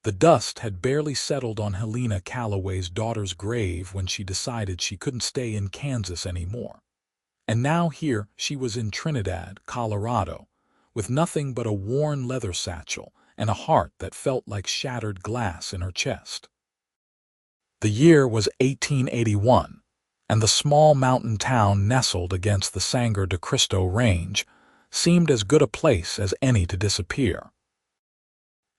The dust had barely settled on Helena Calloway's daughter's grave when she decided she couldn't stay in Kansas anymore. And now here she was in Trinidad, Colorado, with nothing but a worn leather satchel and a heart that felt like shattered glass in her chest. The year was 1881, and the small mountain town nestled against the Sangre de Cristo Range seemed as good a place as any to disappear.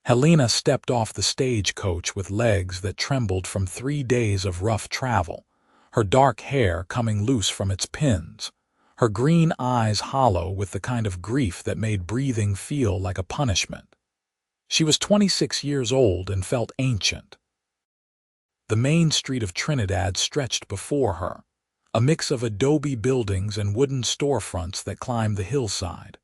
Helena stepped off the stagecoach with legs that trembled from 3 days of rough travel, her dark hair coming loose from its pins, her green eyes hollow with the kind of grief that made breathing feel like a punishment. She was 26 years old and felt ancient. The main street of Trinidad stretched before her, a mix of adobe buildings and wooden storefronts that climbed the hillside.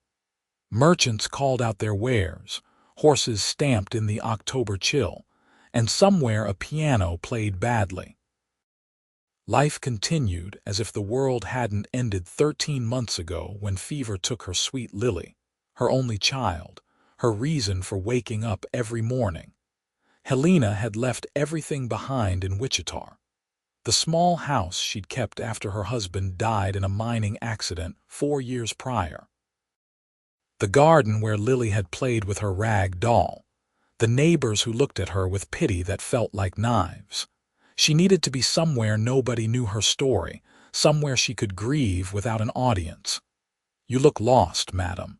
Merchants called out their wares, horses stamped in the October chill, and somewhere a piano played badly. Life continued as if the world hadn't ended 13 months ago when fever took her sweet Lily, her only child, her reason for waking up every morning. Helena had left everything behind in Wichita. The small house she'd kept after her husband died in a mining accident 4 years prior. The garden where Lily had played with her rag doll. The neighbors who looked at her with pity that felt like knives. She needed to be somewhere nobody knew her story, somewhere she could grieve without an audience. "You look lost, madam."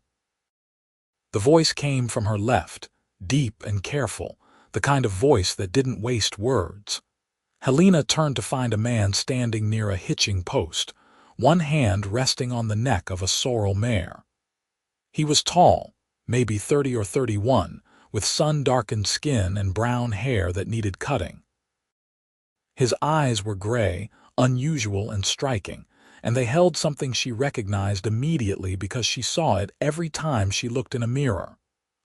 The voice came from her left, deep and careful, the kind of voice that didn't waste words. Helena turned to find a man standing near a hitching post, one hand resting on the neck of a sorrel mare. He was tall, maybe 30 or 31, with sun-darkened skin and brown hair that needed cutting. His eyes were gray, unusual and striking, and they held something she recognized immediately because she saw it every time she looked in a mirror.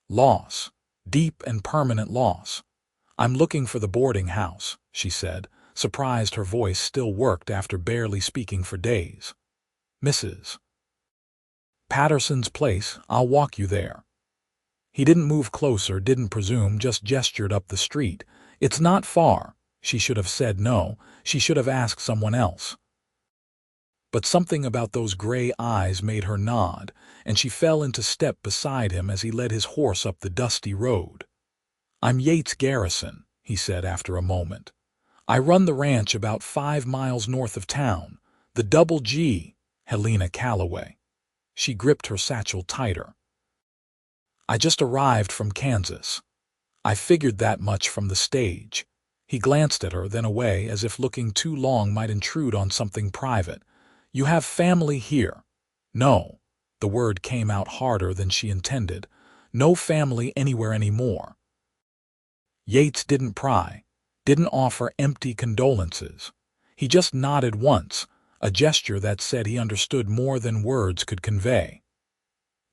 Loss. Deep and permanent loss. "I'm looking for the boarding house," she said, surprised her voice still worked after barely speaking for days. "Mrs. Patterson's place, I'll walk you there." He didn't move closer, didn't presume, just gestured up the street. "It's not far." She should have said no, she should have asked someone else. But something about those gray eyes made her nod, and she fell into step beside him as he led his horse up the dusty road. "I'm Yates Garrison," he said after a moment. "I run the ranch about 5 miles north of town, the Double G, Helena Calloway." She gripped her satchel tighter. "I just arrived from Kansas. I figured that much from the stage." He glanced at her, then away, as if looking too long might intrude on something private. "You have family here?" "No." The word came out harder than she intended. "No family anywhere anymore." Yates didn't pry, didn't offer empty condolences. He just nodded once, a gesture that said he understood more than words could convey.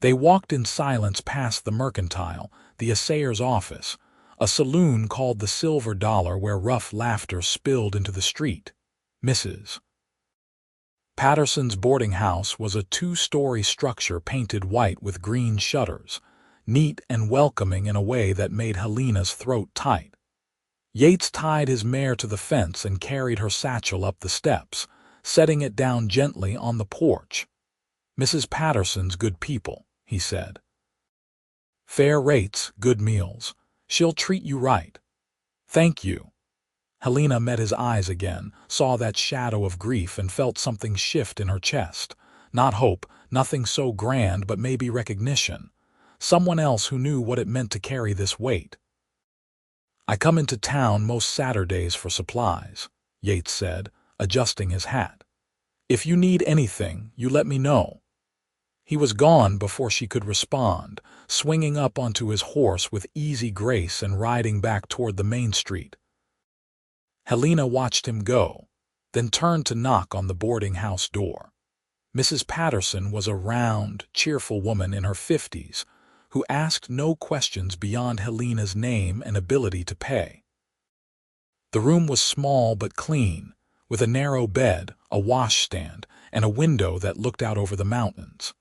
They walked in silence past the mercantile, the assayer's office, a saloon called the Silver Dollar where rough laughter spilled into the street. Mrs. Patterson's boarding house was a 2-story structure painted white with green shutters, neat and welcoming in a way that made Helena's throat tight. Yates tied his mare to the fence and carried her satchel up the steps, setting it down gently on the porch. "Mrs. Patterson's good people," he said. "Fair rates, good meals. She'll treat you right." "Thank you." Helena met his eyes again, saw that shadow of grief, and felt something shift in her chest. Not hope, nothing so grand, but maybe recognition. Someone else who knew what it meant to carry this weight. "I come into town most Saturdays for supplies," Yates said, adjusting his hat. "If you need anything, you let me know." He was gone before she could respond, swinging up onto his horse with easy grace and riding back toward the main street. Helena watched him go, then turned to knock on the boarding house door. Mrs. Patterson was a round, cheerful woman in her 50s, who asked no questions beyond Helena's name and ability to pay. The room was small but clean, with a narrow bed, a washstand, and a window that looked out over the mountains.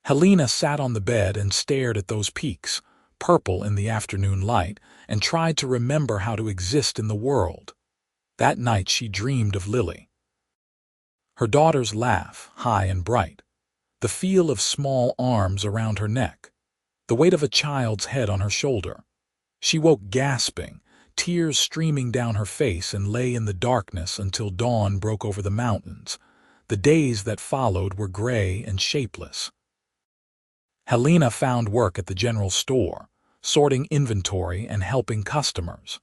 Helena sat on the bed and stared at those peaks, purple in the afternoon light, and tried to remember how to exist in the world. That night she dreamed of Lily. Her daughter's laugh, high and bright, the feel of small arms around her neck, the weight of a child's head on her shoulder. She woke gasping, tears streaming down her face, and lay in the darkness until dawn broke over the mountains. The days that followed were gray and shapeless. Helena found work at the general store, sorting inventory and helping customers.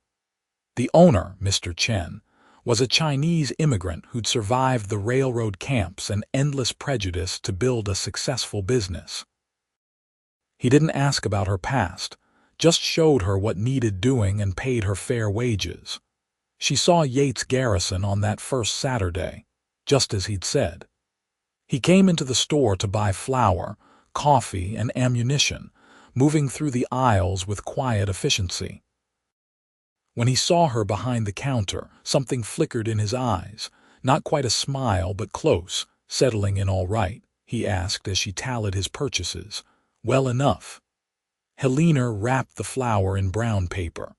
The owner, Mr. Chen, was a Chinese immigrant who'd survived the railroad camps and endless prejudice to build a successful business. He didn't ask about her past, just showed her what needed doing and paid her fair wages. She saw Yates Garrison on that first Saturday, just as he'd said. He came into the store to buy flour, coffee, and ammunition, moving through the aisles with quiet efficiency. When he saw her behind the counter, something flickered in his eyes, not quite a smile but close. "Settling in all right?" he asked as she tallied his purchases. "Well enough." Helena wrapped the flour in brown paper.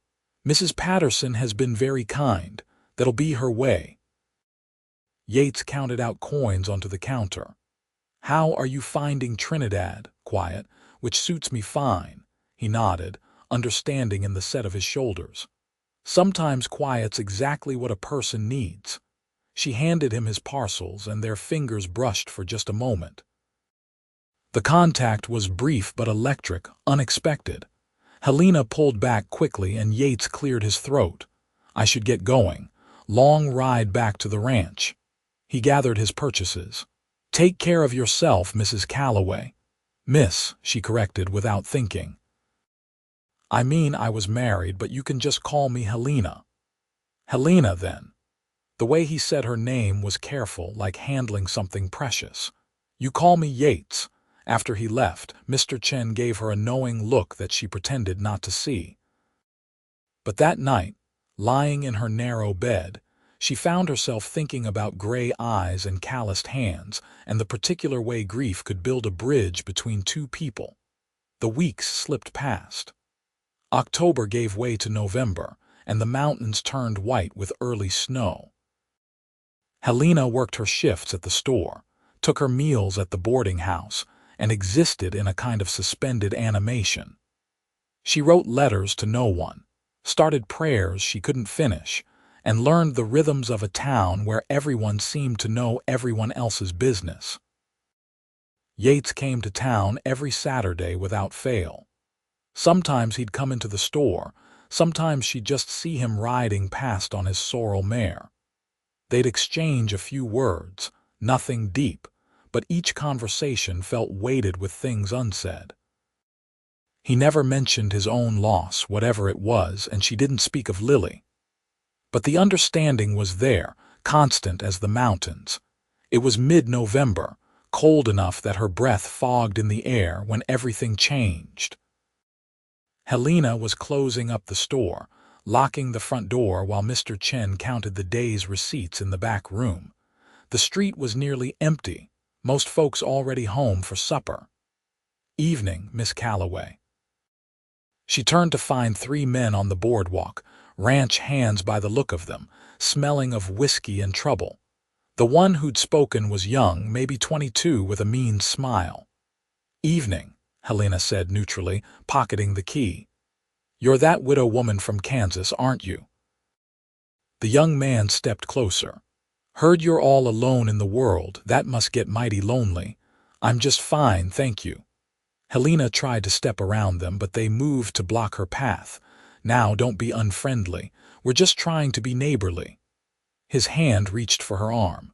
"Mrs. Patterson has been very kind. That'll be her way." Yates counted out coins onto the counter. "How are you finding Trinidad?" "Quiet, which suits me fine." He nodded, understanding in the set of his shoulders. "Sometimes quiet's exactly what a person needs." She handed him his parcels, and their fingers brushed for just a moment. The contact was brief but electric, unexpected. Helena pulled back quickly and Yates cleared his throat. "I should get going. Long ride back to the ranch." He gathered his purchases. "Take care of yourself, Mrs. Calloway." "Miss," she corrected without thinking. "I mean I was married, but you can just call me Helena." "Helena, then." The way he said her name was careful, like handling something precious. "You call me Yates." After he left, Mr. Chen gave her a knowing look that she pretended not to see. But that night, lying in her narrow bed, she found herself thinking about gray eyes and calloused hands, and the particular way grief could build a bridge between two people. The weeks slipped past. October gave way to November, and the mountains turned white with early snow. Helena worked her shifts at the store, took her meals at the boarding house, and existed in a kind of suspended animation. She wrote letters to no one, started prayers she couldn't finish, and learned the rhythms of a town where everyone seemed to know everyone else's business. Yates came to town every Saturday without fail. Sometimes he'd come into the store, sometimes she'd just see him riding past on his sorrel mare. They'd exchange a few words, nothing deep, but each conversation felt weighted with things unsaid. He never mentioned his own loss, whatever it was, and she didn't speak of Lily. But the understanding was there, constant as the mountains. It was mid-November, cold enough that her breath fogged in the air when everything changed. Helena was closing up the store, locking the front door while Mr. Chen counted the day's receipts in the back room. The street was nearly empty, most folks already home for supper. "Evening, Miss Calloway." She turned to find 3 men on the boardwalk, ranch hands by the look of them, smelling of whiskey and trouble. The one who'd spoken was young, maybe 22, with a mean smile. "Evening," Helena said neutrally, pocketing the key. "You're that widow woman from Kansas, aren't you?" The young man stepped closer. "Heard you're all alone in the world. That must get mighty lonely." "I'm just fine, thank you." Helena tried to step around them, but they moved to block her path. "Now, don't be unfriendly. We're just trying to be neighborly." His hand reached for her arm.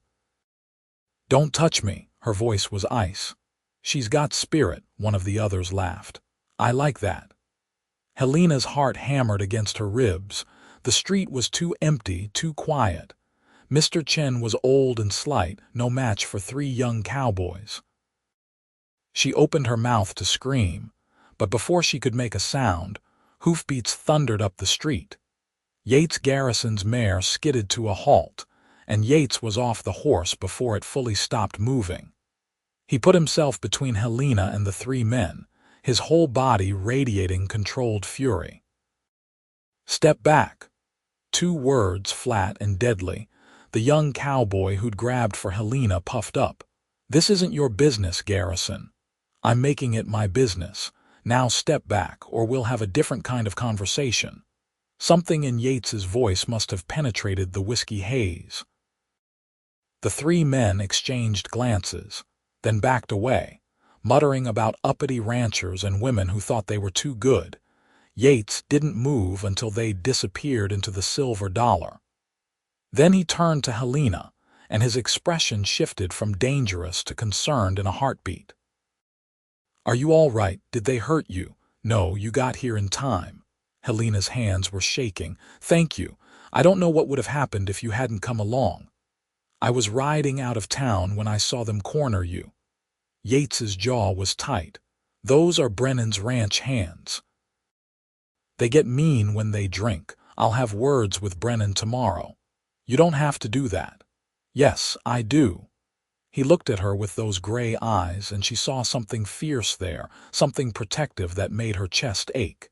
"Don't touch me." Her voice was ice. "She's got spirit," one of the others laughed. "I like that." Helena's heart hammered against her ribs. The street was too empty, too quiet. Mr. Chen was old and slight, no match for 3 young cowboys. She opened her mouth to scream, but before she could make a sound, hoofbeats thundered up the street. Yates Garrison's mare skidded to a halt, and Yates was off the horse before it fully stopped moving. He put himself between Helena and the 3 men, his whole body radiating controlled fury. "Step back." 2 words, flat and deadly. The young cowboy who'd grabbed for Helena puffed up. "This isn't your business, Garrison. I'm making it my business. Now step back, or we'll have a different kind of conversation." Something in Yates's voice must have penetrated the whiskey haze. The 3 men exchanged glances, then backed away, muttering about uppity ranchers and women who thought they were too good. Yates didn't move until they disappeared into the silver dollar. Then he turned to Helena, and his expression shifted from dangerous to concerned in a heartbeat. "Are you all right? Did they hurt you?" "No, you got here in time." Helena's hands were shaking. "Thank you. I don't know what would have happened if you hadn't come along. I was riding out of town when I saw them corner you." Yates's jaw was tight. "Those are Brennan's ranch hands. They get mean when they drink. I'll have words with Brennan tomorrow." "You don't have to do that." "Yes, I do." He looked at her with those gray eyes, and she saw something fierce there, something protective that made her chest ache.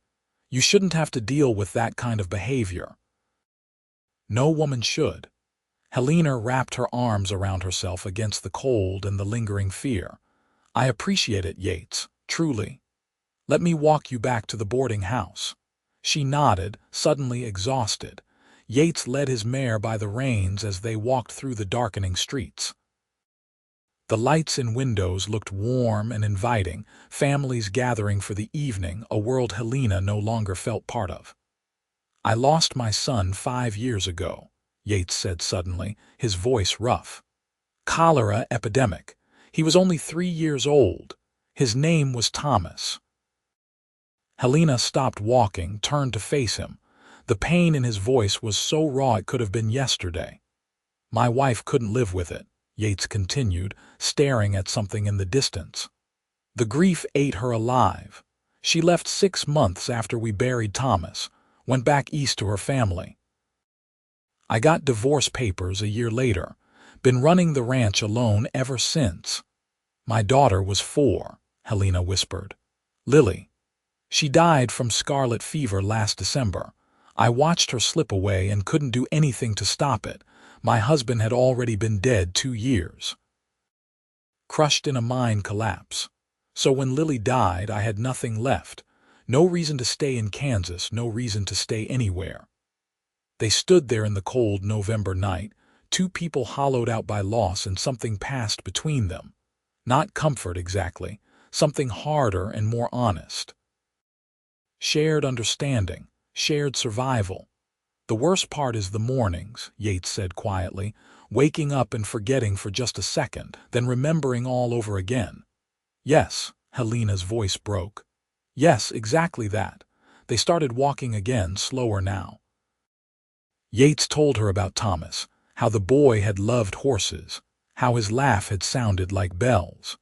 "You shouldn't have to deal with that kind of behavior." "No woman should." Helena wrapped her arms around herself against the cold and the lingering fear. "I appreciate it, Yates, truly. Let me walk you back to the boarding house." She nodded, suddenly exhausted. Yates led his mare by the reins as they walked through the darkening streets. The lights in windows looked warm and inviting, families gathering for the evening, a world Helena no longer felt part of. "I lost my son 5 years ago," Yates said suddenly, his voice rough. "Cholera epidemic. He was only 3 years old. His name was Thomas." Helena stopped walking, turned to face him. The pain in his voice was so raw it could have been yesterday. "My wife couldn't live with it," Yates continued, staring at something in the distance. "The grief ate her alive. She left 6 months after we buried Thomas, went back east to her family. I got divorce papers a year later, been running the ranch alone ever since. My daughter was 4, Helena whispered. Lily. She died from scarlet fever last December. I watched her slip away and couldn't do anything to stop it. My husband had already been dead 2 years. Crushed in a mine collapse. So when Lily died, I had nothing left. No reason to stay in Kansas, no reason to stay anywhere." They stood there in the cold November night, 2 people hollowed out by loss, and something passed between them. Not comfort exactly, something harder and more honest. Shared understanding, shared survival. "The worst part is the mornings," Yates said quietly, "waking up and forgetting for just a second, then remembering all over again." "Yes," Helena's voice broke. "Yes, exactly that." They started walking again, slower now. Yates told her about Thomas, how the boy had loved horses, how his laugh had sounded like bells.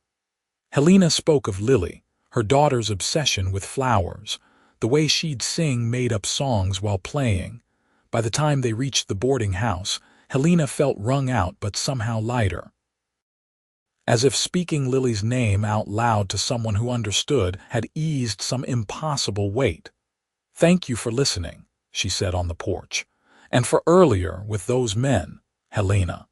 Helena spoke of Lily, her daughter's obsession with flowers, the way she'd sing made-up songs while playing. By the time they reached the boarding house, Helena felt wrung out but somehow lighter. As if speaking Lily's name out loud to someone who understood had eased some impossible weight. "Thank you for listening," she said on the porch. "And for earlier with those men, Helena."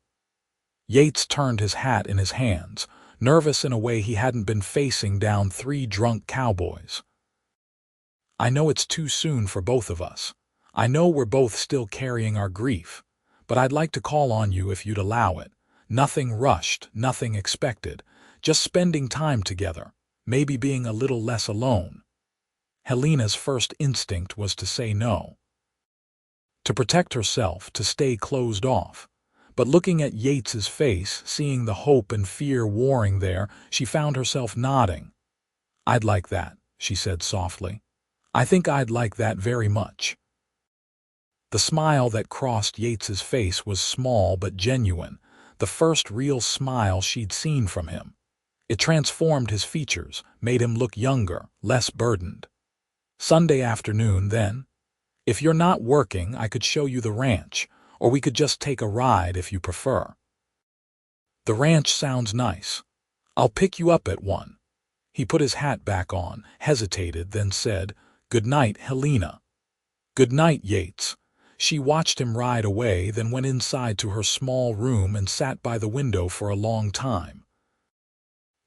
Yates turned his hat in his hands, nervous in a way he hadn't been facing down 3 drunk cowboys. "I know it's too soon for both of us. I know we're both still carrying our grief, but I'd like to call on you if you'd allow it. Nothing rushed, nothing expected, just spending time together, maybe being a little less alone." Helena's first instinct was to say no. To protect herself, to stay closed off. But looking at Yates's face, seeing the hope and fear warring there, she found herself nodding. "I'd like that," she said softly. "I think I'd like that very much." The smile that crossed Yates's face was small but genuine, the first real smile she'd seen from him. It transformed his features, made him look younger, less burdened. "Sunday afternoon, then? If you're not working, I could show you the ranch, or we could just take a ride if you prefer." "The ranch sounds nice. I'll pick you up at 1. He put his hat back on, hesitated, then said, "Good night, Helena." "Good night, Yates." She watched him ride away, then went inside to her small room and sat by the window for a long time.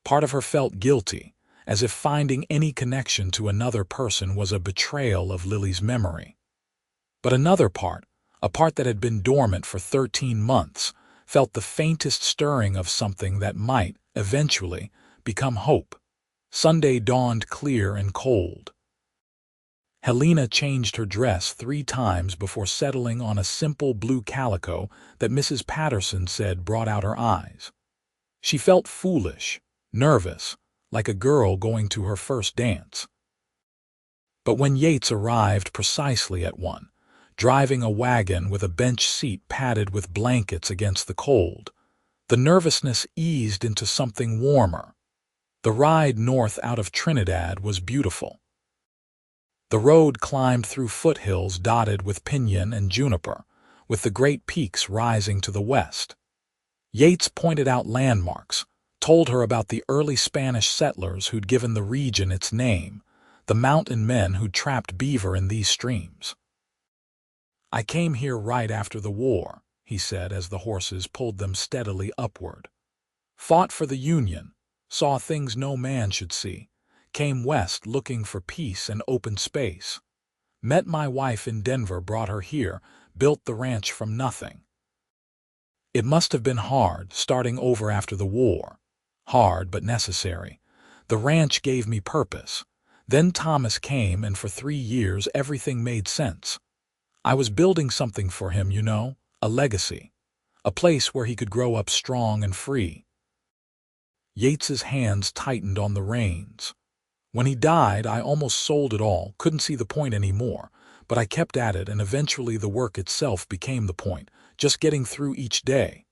Part of her felt guilty, as if finding any connection to another person was a betrayal of Lily's memory. But another part, a part that had been dormant for 13 months, felt the faintest stirring of something that might, eventually, become hope. Sunday dawned clear and cold. Helena changed her dress 3 times before settling on a simple blue calico that Mrs. Patterson said brought out her eyes. She felt foolish, nervous, like a girl going to her first dance. But when Yates arrived precisely at 1, driving a wagon with a bench seat padded with blankets against the cold, the nervousness eased into something warmer. The ride north out of Trinidad was beautiful. The road climbed through foothills dotted with pinyon and juniper, with the great peaks rising to the west. Yates pointed out landmarks, told her about the early Spanish settlers who'd given the region its name, the mountain men who'd trapped beaver in these streams. "I came here right after the war," he said as the horses pulled them steadily upward. "Fought for the Union, saw things no man should see, came west looking for peace and open space. Met my wife in Denver, brought her here, built the ranch from nothing. It must have been hard, starting over after the war. Hard, but necessary. The ranch gave me purpose. Then Thomas came, and for 3 years everything made sense. I was building something for him, you know, a legacy. A place where he could grow up strong and free." Yates's hands tightened on the reins. "When he died, I almost sold it all, couldn't see the point anymore, but I kept at it, and eventually the work itself became the point, just getting through each day."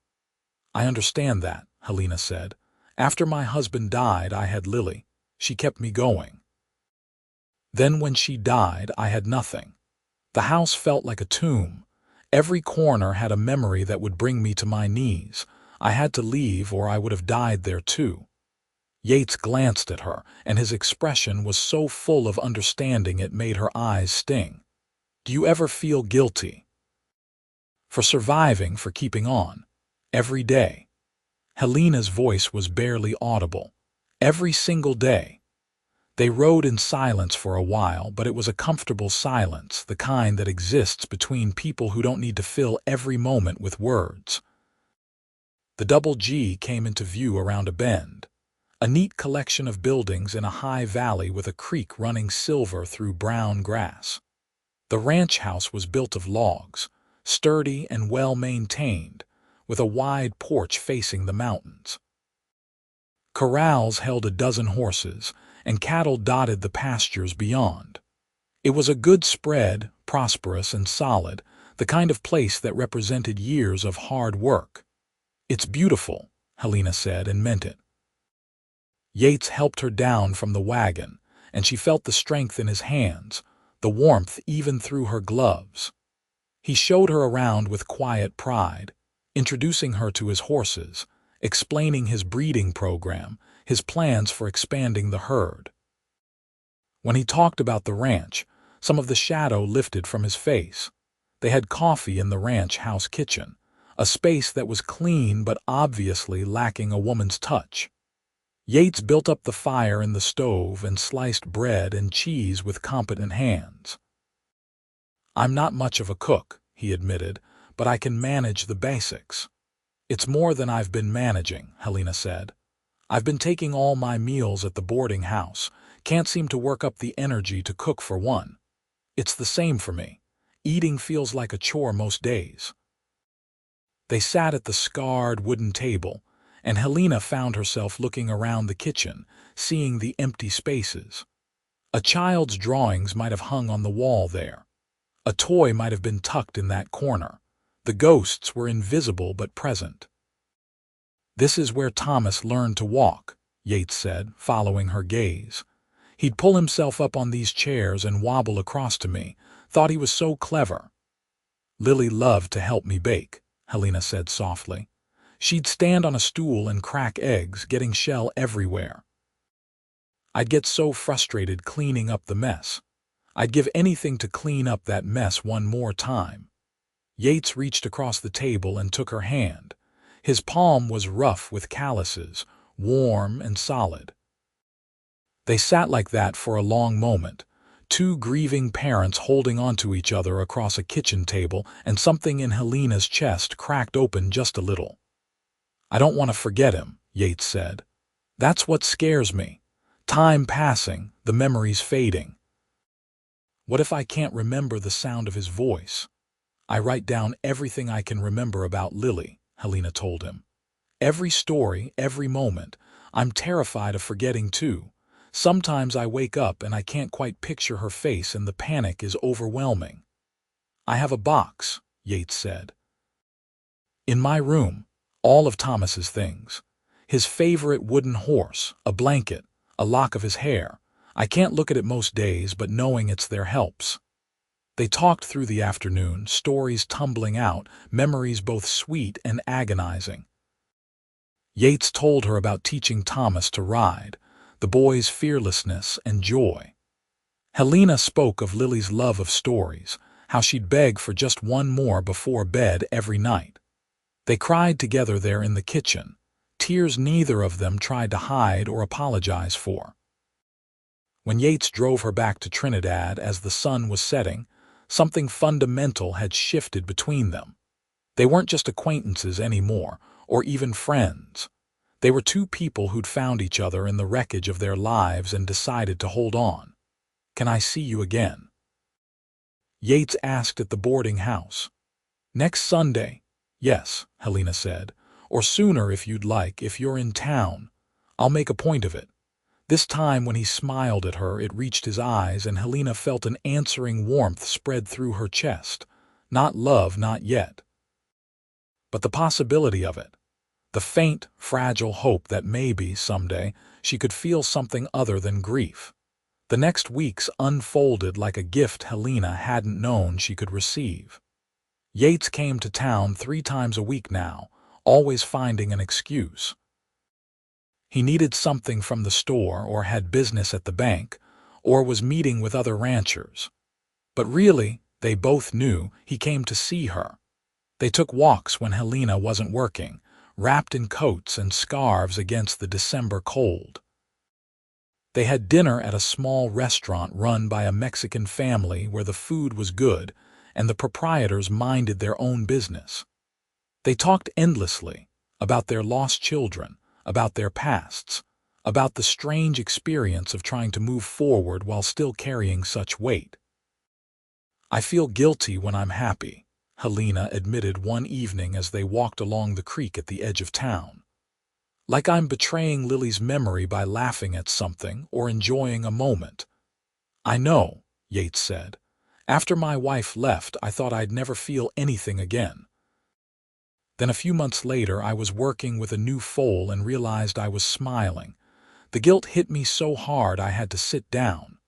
"I understand that," Helena said. "After my husband died, I had Lily. She kept me going. Then when she died, I had nothing. The house felt like a tomb. Every corner had a memory that would bring me to my knees. I had to leave or I would have died there too." Yates glanced at her, and his expression was so full of understanding it made her eyes sting. "Do you ever feel guilty?" "For surviving, for keeping on? Every day." Helena's voice was barely audible. "Every single day." They rode in silence for a while, but it was a comfortable silence, the kind that exists between people who don't need to fill every moment with words. The Double G came into view around a bend. A neat collection of buildings in a high valley with a creek running silver through brown grass. The ranch house was built of logs, sturdy and well-maintained, with a wide porch facing the mountains. Corrals held a dozen horses, and cattle dotted the pastures beyond. It was a good spread, prosperous and solid, the kind of place that represented years of hard work. "It's beautiful," Helena said, and meant it. Yates helped her down from the wagon, and she felt the strength in his hands, the warmth even through her gloves. He showed her around with quiet pride, introducing her to his horses, explaining his breeding program, his plans for expanding the herd. When he talked about the ranch, some of the shadow lifted from his face. They had coffee in the ranch house kitchen, a space that was clean but obviously lacking a woman's touch. Yates built up the fire in the stove and sliced bread and cheese with competent hands. "I'm not much of a cook," he admitted, "but I can manage the basics." "It's more than I've been managing," Helena said. "I've been taking all my meals at the boarding house. Can't seem to work up the energy to cook for one. It's the same for me. Eating feels like a chore most days." They sat at the scarred wooden table, and Helena found herself looking around the kitchen, seeing the empty spaces. A child's drawings might have hung on the wall there. A toy might have been tucked in that corner. The ghosts were invisible but present. "This is where Thomas learned to walk," Yates said, following her gaze. "He'd pull himself up on these chairs and wobble across to me. Thought he was so clever." "Lily loved to help me bake," Helena said softly. "She'd stand on a stool and crack eggs, getting shell everywhere." I'd get so frustrated cleaning up the mess. I'd give anything to clean up that mess one more time. Yates reached across the table and took her hand. His palm was rough with calluses, warm and solid. They sat like that for a long moment, two grieving parents holding onto each other across a kitchen table, and something in Helena's chest cracked open just a little. "I don't want to forget him," Yates said. "That's what scares me. Time passing, the memories fading. What if I can't remember the sound of his voice?" "I write down everything I can remember about Lily," Helena told him. "Every story, every moment. I'm terrified of forgetting too. Sometimes I wake up and I can't quite picture her face and the panic is overwhelming." "I have a box," Yates said. "In my room, all of Thomas's things. His favorite wooden horse, a blanket, a lock of his hair. I can't look at it most days, but knowing it's there helps." They talked through the afternoon, stories tumbling out, memories both sweet and agonizing. Yates told her about teaching Thomas to ride, the boy's fearlessness and joy. Helena spoke of Lily's love of stories, how she'd beg for just one more before bed every night. They cried together there in the kitchen, tears neither of them tried to hide or apologize for. When Yates drove her back to Trinidad as the sun was setting, something fundamental had shifted between them. They weren't just acquaintances anymore, or even friends. They were two people who'd found each other in the wreckage of their lives and decided to hold on. "Can I see you again?" Yates asked at the boarding house. "Next Sunday." "Yes," Helena said. "Or sooner if you'd like, if you're in town. I'll make a point of it." This time when he smiled at her, it reached his eyes, and Helena felt an answering warmth spread through her chest. Not love, not yet. But the possibility of it. The faint, fragile hope that maybe, someday, she could feel something other than grief. The next weeks unfolded like a gift Helena hadn't known she could receive. Yates came to town 3 times a week now, always finding an excuse. He needed something from the store, or had business at the bank, or was meeting with other ranchers. But really, they both knew, he came to see her. They took walks when Helena wasn't working, wrapped in coats and scarves against the December cold. They had dinner at a small restaurant run by a Mexican family where the food was good and the proprietors minded their own business. They talked endlessly about their lost children, about their pasts, about the strange experience of trying to move forward while still carrying such weight. "I feel guilty when I'm happy," Helena admitted one evening as they walked along the creek at the edge of town. "Like I'm betraying Lily's memory by laughing at something or enjoying a moment." "I know," Yates said. "After my wife left, I thought I'd never feel anything again. Then a few months later, I was working with a new foal and realized I was smiling. The guilt hit me so hard I had to sit down.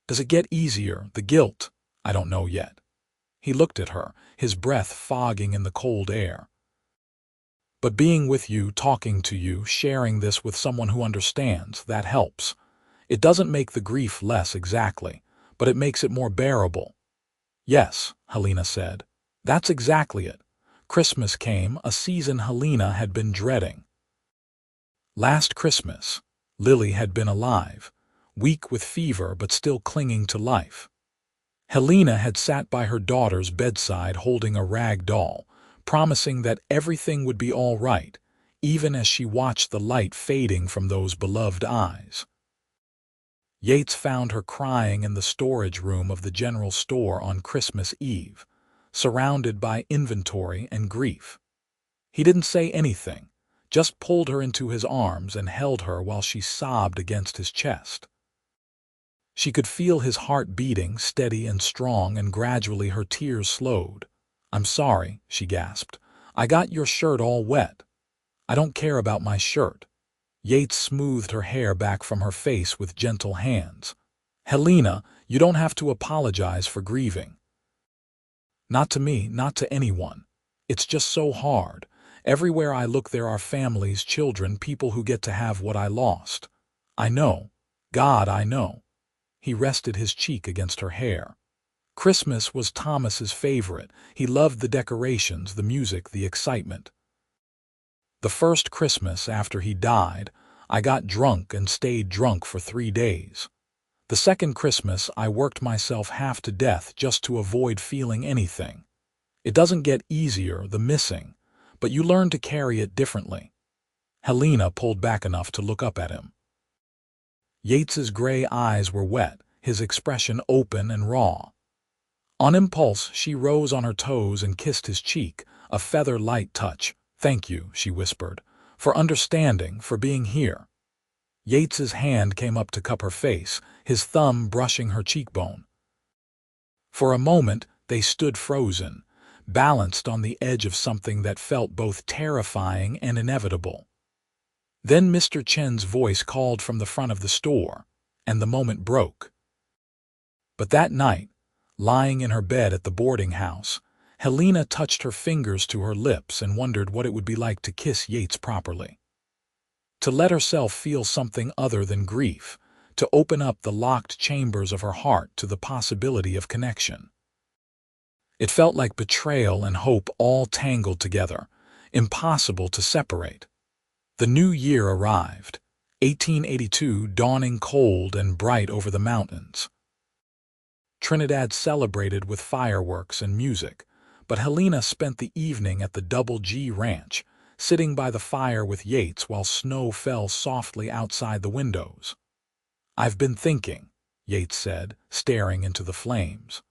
Does it get easier, the guilt? I don't know yet." He looked at her, his breath fogging in the cold air. "But being with you, talking to you, sharing this with someone who understands, that helps. It doesn't make the grief less exactly, but it makes it more bearable." "Yes," Helena said. "That's exactly it." Christmas came, a season Helena had been dreading. Last Christmas, Lily had been alive, weak with fever but still clinging to life. Helena had sat by her daughter's bedside holding a rag doll, promising that everything would be all right, even as she watched the light fading from those beloved eyes. Yates found her crying in the storage room of the general store on Christmas Eve, surrounded by inventory and grief. He didn't say anything, just pulled her into his arms and held her while she sobbed against his chest. She could feel his heart beating, steady and strong, and gradually her tears slowed. "I'm sorry," she gasped. "I got your shirt all wet." "I don't care about my shirt." Yates smoothed her hair back from her face with gentle hands. "Helena, you don't have to apologize for grieving. Not to me, not to anyone. It's just so hard. Everywhere I look there are families, children, people who get to have what I lost." "I know." God, I know. He rested his cheek against her hair. Christmas was Thomas's favorite. He loved the decorations, the music, the excitement. The first Christmas after he died, I got drunk and stayed drunk for 3 days. The second Christmas, I worked myself half to death just to avoid feeling anything. It doesn't get easier, the missing, but you learn to carry it differently. Helena pulled back enough to look up at him. Yates's gray eyes were wet, his expression open and raw. On impulse, she rose on her toes and kissed his cheek, a feather-light touch. "Thank you," she whispered, "for understanding, for being here." Yates's hand came up to cup her face, his thumb brushing her cheekbone. For a moment, they stood frozen, balanced on the edge of something that felt both terrifying and inevitable. Then Mr. Chen's voice called from the front of the store, and the moment broke. But that night, lying in her bed at the boarding house, Helena touched her fingers to her lips and wondered what it would be like to kiss Yates properly. To let herself feel something other than grief, to open up the locked chambers of her heart to the possibility of connection. It felt like betrayal and hope all tangled together, impossible to separate. The new year arrived, 1882, dawning cold and bright over the mountains. Trinidad celebrated with fireworks and music, but Helena spent the evening at the Double G Ranch, sitting by the fire with Yates while snow fell softly outside the windows. "I've been thinking," Yates said, staring into the flames,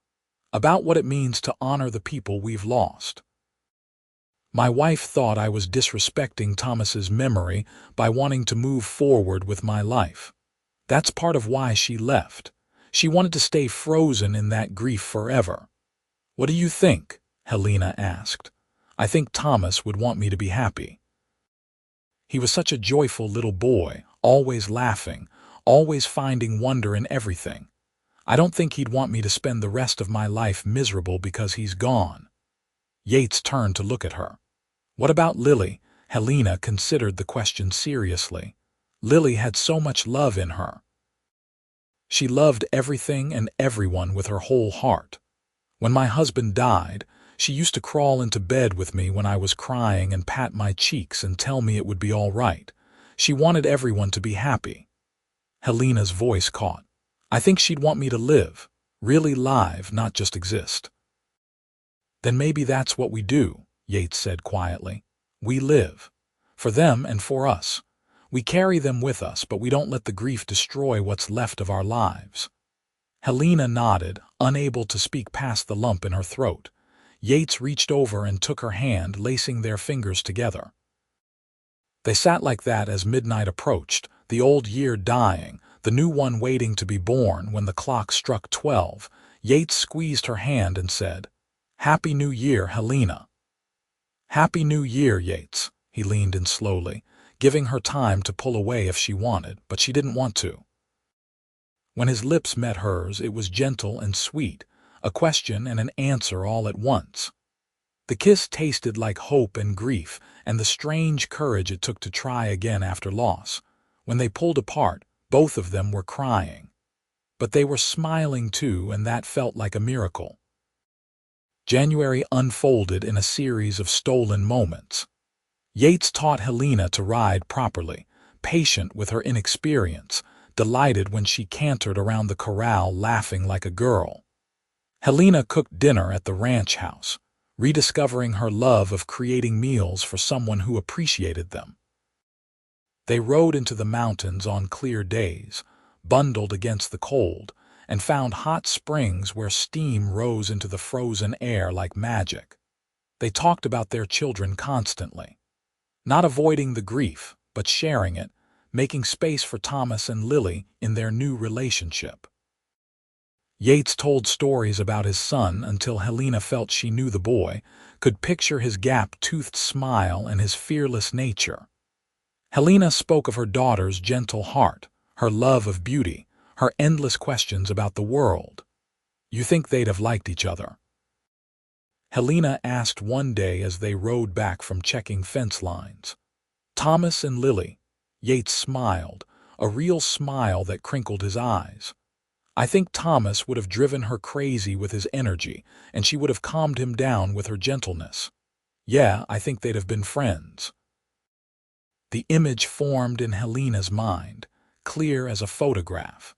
"about what it means to honor the people we've lost. My wife thought I was disrespecting Thomas's memory by wanting to move forward with my life. That's part of why she left. She wanted to stay frozen in that grief forever." "What do you think?" Helena asked. "I think Thomas would want me to be happy. He was such a joyful little boy, always laughing, always finding wonder in everything. I don't think he'd want me to spend the rest of my life miserable because he's gone." Yates turned to look at her. "What about Lily?" Helena considered the question seriously. Lily had so much love in her. She loved everything and everyone with her whole heart. When my husband died, she used to crawl into bed with me when I was crying and pat my cheeks and tell me it would be all right. She wanted everyone to be happy. Helena's voice caught. "I think she'd want me to live, really live, not just exist." "Then maybe that's what we do," Yates said quietly. "We live. For them and for us. We carry them with us, but we don't let the grief destroy what's left of our lives." Helena nodded, unable to speak past the lump in her throat. Yates reached over and took her hand, lacing their fingers together. They sat like that as midnight approached, the old year dying, the new one waiting to be born. When the clock struck 12, Yates squeezed her hand and said, "Happy New Year, Helena." "Happy New Year, Yates." He leaned in slowly, giving her time to pull away if she wanted, but she didn't want to. When his lips met hers, it was gentle and sweet, a question and an answer all at once. The kiss tasted like hope and grief, and the strange courage it took to try again after loss. When they pulled apart, both of them were crying. But they were smiling too, and that felt like a miracle. January unfolded in a series of stolen moments. Yates taught Helena to ride properly, patient with her inexperience, delighted when she cantered around the corral laughing like a girl. Helena cooked dinner at the ranch house, rediscovering her love of creating meals for someone who appreciated them. They rode into the mountains on clear days, bundled against the cold, and found hot springs where steam rose into the frozen air like magic. They talked about their children constantly, not avoiding the grief, but sharing it, making space for Thomas and Lily in their new relationship. Yates told stories about his son until Helena felt she knew the boy, could picture his gap-toothed smile and his fearless nature. Helena spoke of her daughter's gentle heart, her love of beauty, her endless questions about the world. "You think they'd have liked each other?" Helena asked one day as they rode back from checking fence lines. "Thomas and Lily," Yates smiled, a real smile that crinkled his eyes. I think Thomas would have driven her crazy with his energy, and she would have calmed him down with her gentleness. Yeah, I think they'd have been friends. The image formed in Helena's mind, clear as a photograph.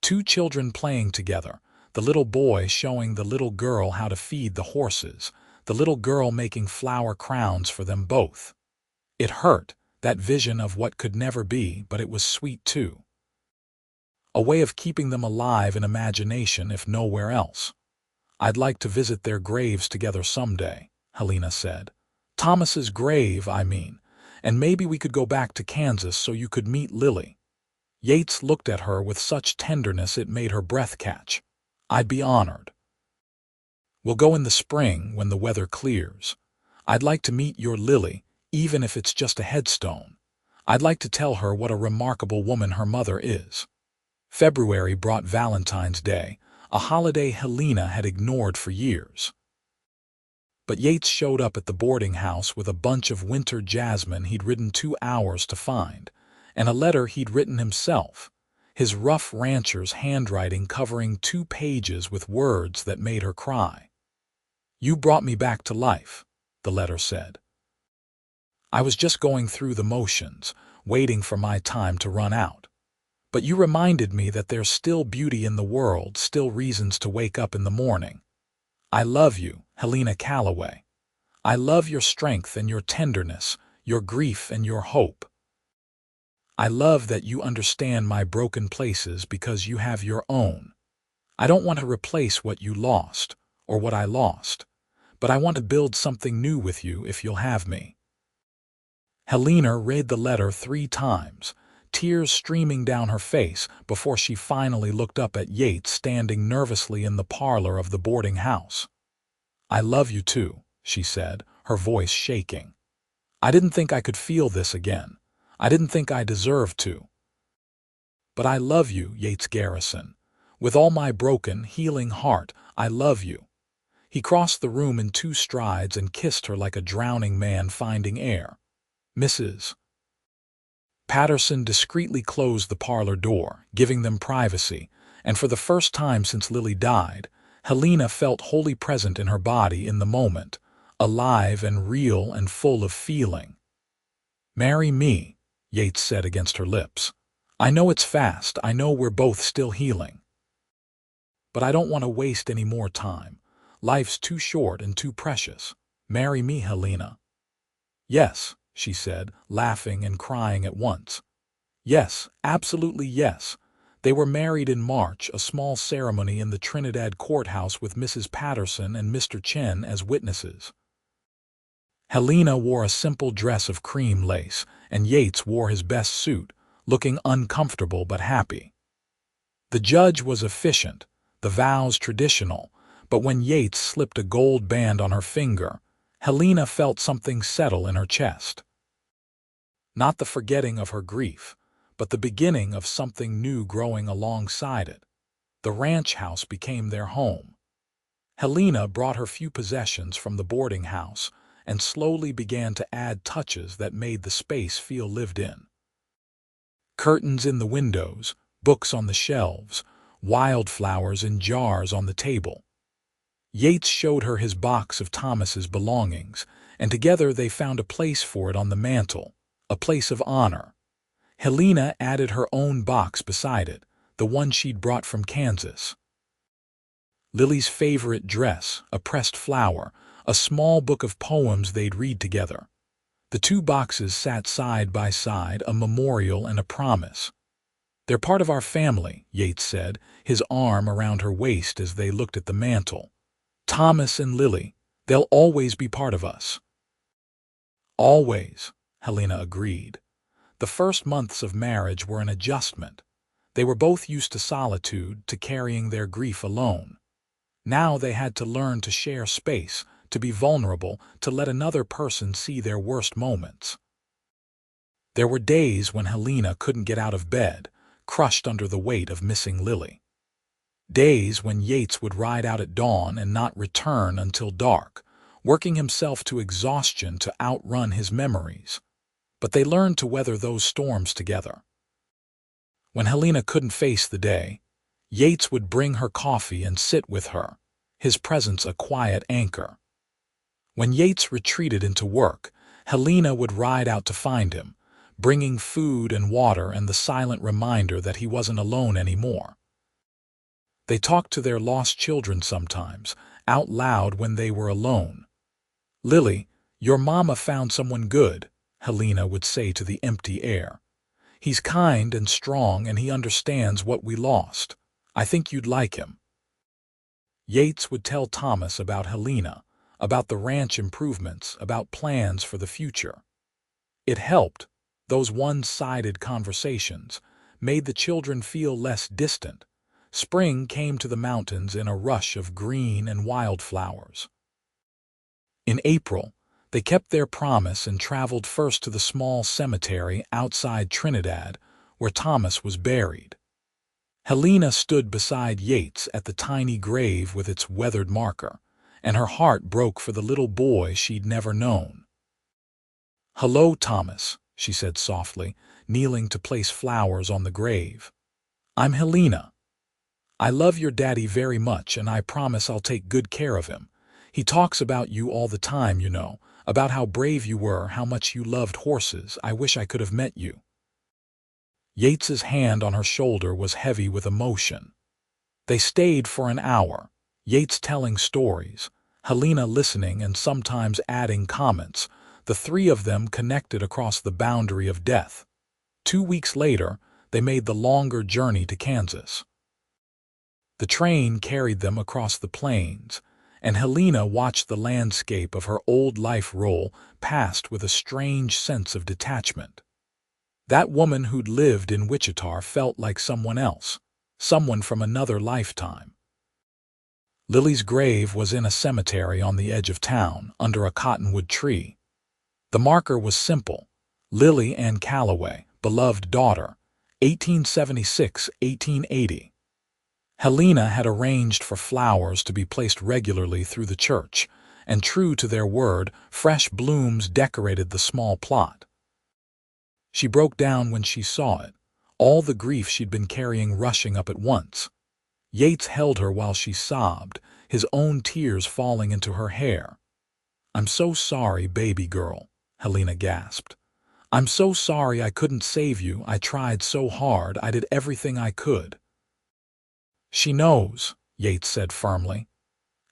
Two children playing together, the little boy showing the little girl how to feed the horses, the little girl making flower crowns for them both. It hurt, that vision of what could never be, but it was sweet too. A way of keeping them alive in imagination if nowhere else. I'd like to visit their graves together someday, Helena said. Thomas's grave, I mean, and maybe we could go back to Kansas so you could meet Lily. Yates looked at her with such tenderness it made her breath catch. I'd be honored. We'll go in the spring when the weather clears. I'd like to meet your Lily, even if it's just a headstone. I'd like to tell her what a remarkable woman her mother is. February brought Valentine's Day, a holiday Helena had ignored for years. But Yates showed up at the boarding house with a bunch of winter jasmine he'd ridden 2 hours to find, and a letter he'd written himself, his rough rancher's handwriting covering 2 pages with words that made her cry. You brought me back to life, the letter said. I was just going through the motions, waiting for my time to run out. But you reminded me that there's still beauty in the world, still reasons to wake up in the morning. I love you, Helena Calloway. I love your strength and your tenderness, your grief and your hope. I love that you understand my broken places because you have your own. I don't want to replace what you lost, or what I lost, but I want to build something new with you if you'll have me. Helena read the letter 3 times, tears streaming down her face before she finally looked up at Yates standing nervously in the parlor of the boarding house. I love you too, she said, her voice shaking. I didn't think I could feel this again. I didn't think I deserved to. But I love you, Yates Garrison. With all my broken, healing heart, I love you. He crossed the room in 2 strides and kissed her like a drowning man finding air. Mrs. Patterson discreetly closed the parlor door, giving them privacy, and for the first time since Lily died, Helena felt wholly present in her body in the moment, alive and real and full of feeling. Marry me, Yates said against her lips. I know it's fast, I know we're both still healing. But I don't want to waste any more time. Life's too short and too precious. Marry me, Helena. Yes, she said, laughing and crying at once. Yes, absolutely yes. They were married in March, a small ceremony in the Trinidad courthouse with Mrs. Patterson and Mr. Chen as witnesses. Helena wore a simple dress of cream lace, and Yates wore his best suit, looking uncomfortable but happy. The judge was efficient, the vows traditional, but when Yates slipped a gold band on her finger, Helena felt something settle in her chest. Not the forgetting of her grief, but the beginning of something new growing alongside it. The ranch house became their home. Helena brought her few possessions from the boarding house and slowly began to add touches that made the space feel lived in. Curtains in the windows, books on the shelves, wildflowers in jars on the table. Yates showed her his box of Thomas's belongings, and together they found a place for it on the mantel, a place of honor. Helena added her own box beside it, the one she'd brought from Kansas. Lily's favorite dress, a pressed flower, a small book of poems they'd read together. The 2 boxes sat side by side, a memorial and a promise. They're part of our family, Yates said, his arm around her waist as they looked at the mantel. Thomas and Lily, they'll always be part of us. Always, Helena agreed. The first months of marriage were an adjustment. They were both used to solitude, to carrying their grief alone. Now they had to learn to share space, to be vulnerable, to let another person see their worst moments. There were days when Helena couldn't get out of bed, crushed under the weight of missing Lily. Days when Yates would ride out at dawn and not return until dark, working himself to exhaustion to outrun his memories. But they learned to weather those storms together. When Helena couldn't face the day, Yates would bring her coffee and sit with her, his presence a quiet anchor. When Yates retreated into work, Helena would ride out to find him, bringing food and water and the silent reminder that he wasn't alone anymore. They talked to their lost children sometimes, out loud when they were alone. "Lily, your mama found someone good," Helena would say to the empty air. "He's kind and strong and he understands what we lost. I think you'd like him." Yates would tell Thomas about Helena, about the ranch improvements, about plans for the future. It helped. Those one-sided conversations made the children feel less distant. Spring came to the mountains in a rush of green and wildflowers. In April, they kept their promise and traveled first to the small cemetery outside Trinidad, where Thomas was buried. Helena stood beside Yates at the tiny grave with its weathered marker, and her heart broke for the little boy she'd never known. "Hello, Thomas," she said softly, kneeling to place flowers on the grave. "I'm Helena. I love your daddy very much, and I promise I'll take good care of him. He talks about you all the time, you know, about how brave you were, how much you loved horses. I wish I could have met you." Yates's hand on her shoulder was heavy with emotion. They stayed for an hour, Yates telling stories, Helena listening and sometimes adding comments. The three of them connected across the boundary of death. 2 weeks later, they made the longer journey to Kansas. The train carried them across the plains, and Helena watched the landscape of her old life roll past with a strange sense of detachment. That woman who'd lived in Wichita felt like someone else, someone from another lifetime. Lily's grave was in a cemetery on the edge of town, under a cottonwood tree. The marker was simple: Lily Ann Calloway, beloved daughter, 1876–1880. Helena had arranged for flowers to be placed regularly through the church, and true to their word, fresh blooms decorated the small plot. She broke down when she saw it, all the grief she'd been carrying rushing up at once. Yates held her while she sobbed, his own tears falling into her hair. "I'm so sorry, baby girl," Helena gasped. "I'm so sorry I couldn't save you. I tried so hard. I did everything I could." "She knows," Yates said firmly.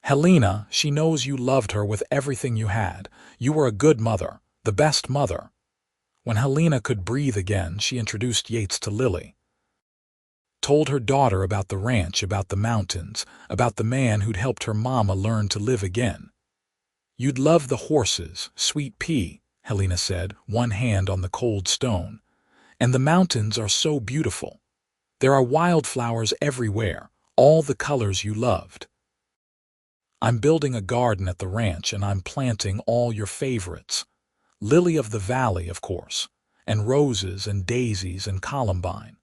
"Helena, she knows you loved her with everything you had. You were a good mother, the best mother." When Helena could breathe again, she introduced Yates to Lily. Told her daughter about the ranch, about the mountains, about the man who'd helped her mama learn to live again. "You'd love the horses, sweet pea," Helena said, one hand on the cold stone. "And the mountains are so beautiful. There are wildflowers everywhere, all the colors you loved. I'm building a garden at the ranch and I'm planting all your favorites. Lily of the valley, of course, and roses and daisies and columbine."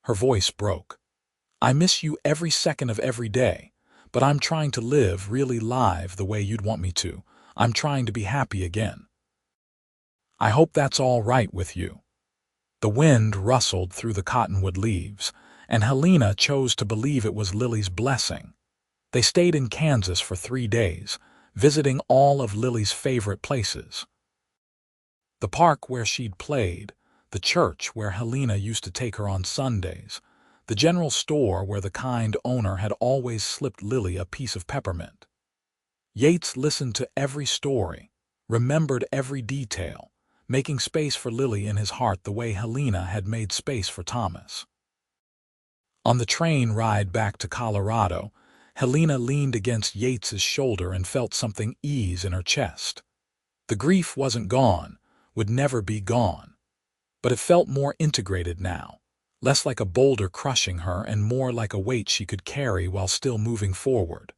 Her voice broke. "I miss you every second of every day, but I'm trying to live really live the way you'd want me to. I'm trying to be happy again. I hope that's all right with you." The wind rustled through the cottonwood leaves, and Helena chose to believe it was Lily's blessing. They stayed in Kansas for 3 days, visiting all of Lily's favorite places. The park where she'd played, the church where Helena used to take her on Sundays, the general store where the kind owner had always slipped Lily a piece of peppermint. Yates listened to every story, remembered every detail, making space for Lily in his heart the way Helena had made space for Thomas. On the train ride back to Colorado, Helena leaned against Yates's shoulder and felt something ease in her chest. The grief wasn't gone, would never be gone. But it felt more integrated now, less like a boulder crushing her and more like a weight she could carry while still moving forward.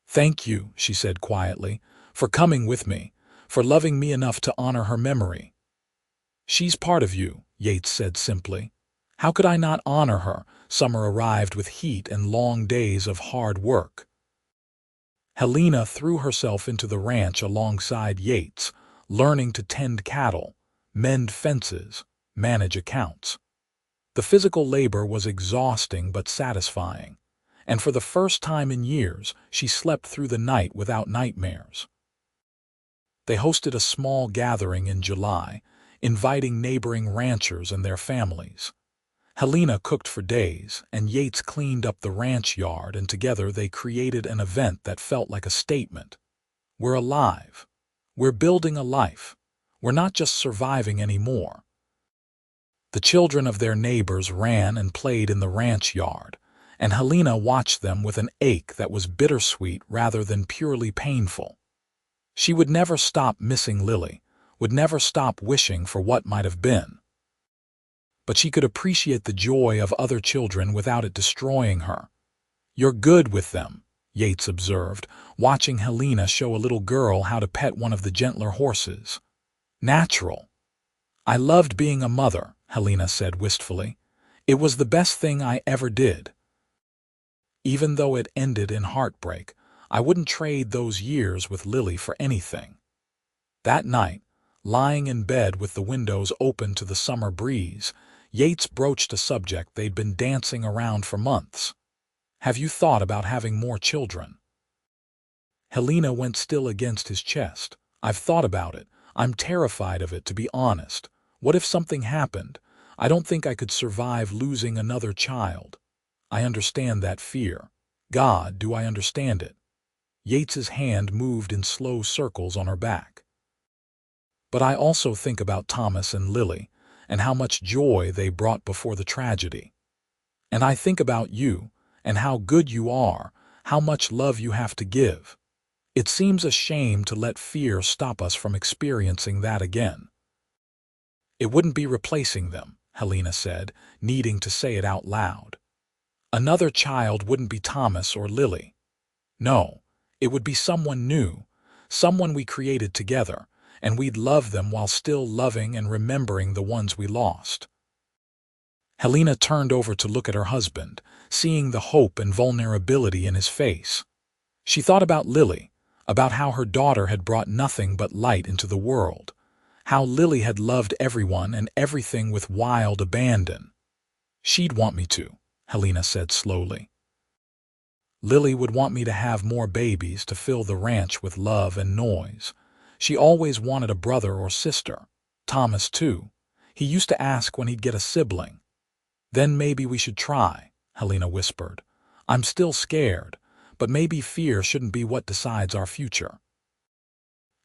"Thank you," she said quietly, "for coming with me, for loving me enough to honor her memory." "She's part of you," Yates said simply. "How could I not honor her?" Summer arrived with heat and long days of hard work. Helena threw herself into the ranch alongside Yates, learning to tend cattle, mend fences, manage accounts. The physical labor was exhausting but satisfying, and for the first time in years, she slept through the night without nightmares. They hosted a small gathering in July, inviting neighboring ranchers and their families. Helena cooked for days, and Yates cleaned up the ranch yard, and together they created an event that felt like a statement. We're alive. We're building a life. We're not just surviving anymore. The children of their neighbors ran and played in the ranch yard, and Helena watched them with an ache that was bittersweet rather than purely painful. She would never stop missing Lily, would never stop wishing for what might have been. But she could appreciate the joy of other children without it destroying her. "You're good with them," Yates observed, watching Helena show a little girl how to pet one of the gentler horses. "Natural." "I loved being a mother," Helena said wistfully. "It was the best thing I ever did. Even though it ended in heartbreak, I wouldn't trade those years with Lily for anything." That night, lying in bed with the windows open to the summer breeze, Yates broached a subject they'd been dancing around for months. "Have you thought about having more children?" Helena went still against his chest. "I've thought about it. I'm terrified of it, to be honest. What if something happened? I don't think I could survive losing another child. I understand that fear. God, do I understand it?" Yates's hand moved in slow circles on her back. "But I also think about Thomas and Lily, and how much joy they brought before the tragedy. And I think about you, and how good you are, how much love you have to give. It seems a shame to let fear stop us from experiencing that again." "It wouldn't be replacing them," Helena said, needing to say it out loud. "Another child wouldn't be Thomas or Lily. No, it would be someone new, someone we created together, and we'd love them while still loving and remembering the ones we lost." Helena turned over to look at her husband, seeing the hope and vulnerability in his face. She thought about Lily, about how her daughter had brought nothing but light into the world, how Lily had loved everyone and everything with wild abandon. "She'd want me to," Helena said slowly. "Lily would want me to have more babies to fill the ranch with love and noise. She always wanted a brother or sister. Thomas, too. He used to ask when he'd get a sibling." "Then maybe we should try," Helena whispered. "I'm still scared, but maybe fear shouldn't be what decides our future."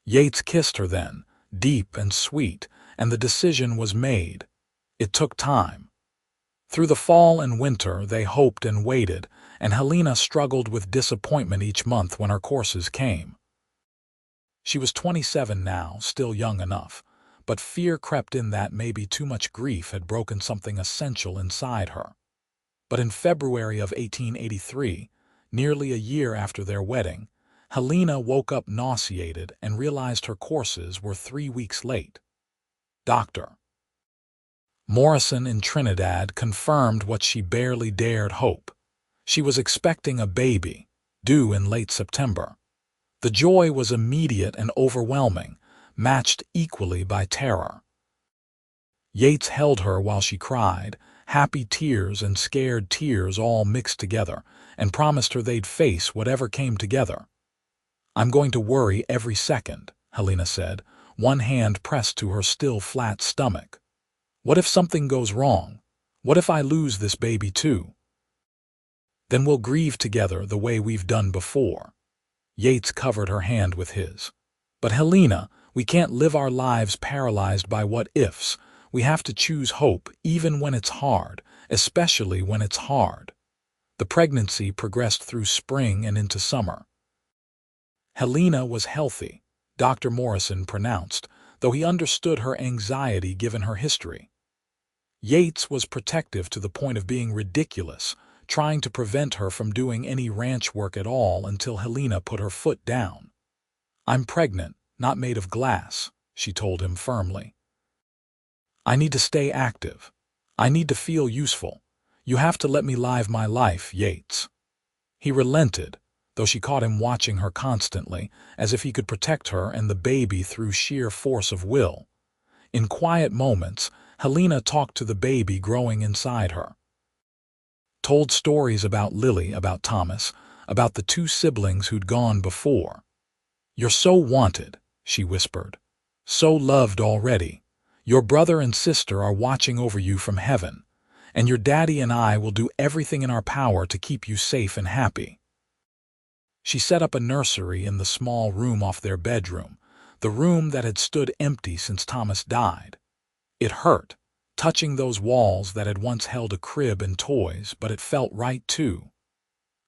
Yates kissed her then, deep and sweet, and the decision was made. It took time. Through the fall and winter they hoped and waited, and Helena struggled with disappointment each month when her courses came. She was 27 now, still young enough, but fear crept in that maybe too much grief had broken something essential inside her. But in February of 1883, nearly a year after their wedding, Helena woke up nauseated and realized her courses were 3 weeks late. Dr. Morrison in Trinidad confirmed what she barely dared hope. She was expecting a baby, due in late September. The joy was immediate and overwhelming, matched equally by terror. Yates held her while she cried, happy tears and scared tears all mixed together, and promised her they'd face whatever came together. "I'm going to worry every second," Helena said, one hand pressed to her still flat stomach. "What if something goes wrong? What if I lose this baby too? Then we'll grieve together the way we've done before." Yates covered her hand with his. "But Helena, we can't live our lives paralyzed by what-ifs. We have to choose hope even when it's hard, especially when it's hard." The pregnancy progressed through spring and into summer. Helena was healthy, Dr. Morrison pronounced, though he understood her anxiety given her history. Yates was protective to the point of being ridiculous, trying to prevent her from doing any ranch work at all until Helena put her foot down. "I'm pregnant, not made of glass," she told him firmly. "I need to stay active. I need to feel useful. You have to let me live my life, Yates." He relented, though she caught him watching her constantly, as if he could protect her and the baby through sheer force of will. In quiet moments, Helena talked to the baby growing inside her. Told stories about Lily, about Thomas, about the two siblings who'd gone before. "You're so wanted," she whispered. "So loved already. Your brother and sister are watching over you from heaven, and your daddy and I will do everything in our power to keep you safe and happy." She set up a nursery in the small room off their bedroom, the room that had stood empty since Thomas died. It hurt, touching those walls that had once held a crib and toys, but it felt right too.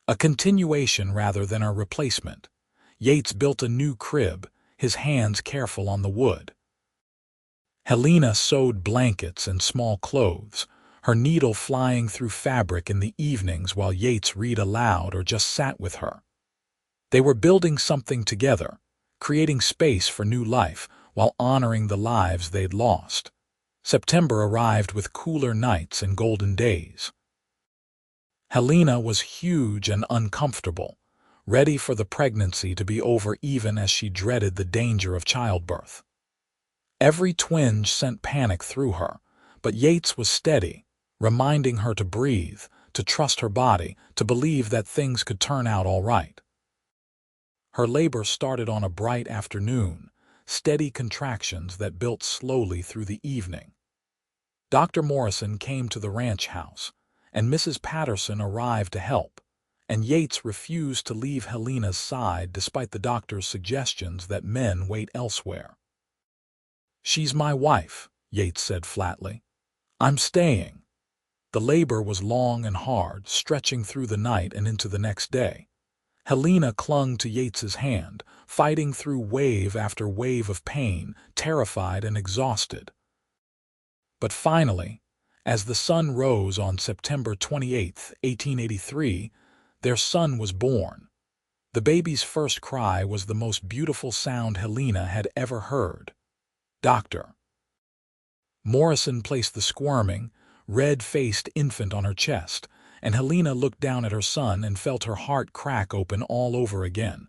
A continuation rather than a replacement. Yates built a new crib, his hands careful on the wood. Helena sewed blankets and small clothes, her needle flying through fabric in the evenings while Yates read aloud or just sat with her. They were building something together, creating space for new life while honoring the lives they'd lost. September arrived with cooler nights and golden days. Helena was huge and uncomfortable, ready for the pregnancy to be over even as she dreaded the danger of childbirth. Every twinge sent panic through her, but Yates was steady, reminding her to breathe, to trust her body, to believe that things could turn out all right. Her labor started on a bright afternoon, steady contractions that built slowly through the evening. Dr. Morrison came to the ranch house, and Mrs. Patterson arrived to help, and Yates refused to leave Helena's side despite the doctor's suggestions that men wait elsewhere. "She's my wife," Yates said flatly. "I'm staying." The labor was long and hard, stretching through the night and into the next day. Helena clung to Yates's hand, fighting through wave after wave of pain, terrified and exhausted. But finally, as the sun rose on September 28, 1883, their son was born. The baby's first cry was the most beautiful sound Helena had ever heard. "Doctor." Morrison placed the squirming, red-faced infant on her chest, and Helena looked down at her son and felt her heart crack open all over again.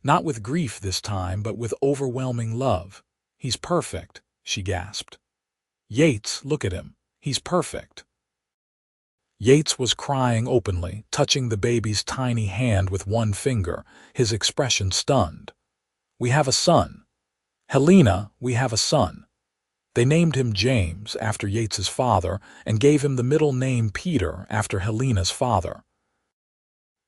Not with grief this time, but with overwhelming love. "He's perfect," she gasped. "Yates, look at him. He's perfect." Yates was crying openly, touching the baby's tiny hand with one finger, his expression stunned. "We have a son. Helena, we have a son." They named him James, after Yates's father, and gave him the middle name Peter, after Helena's father.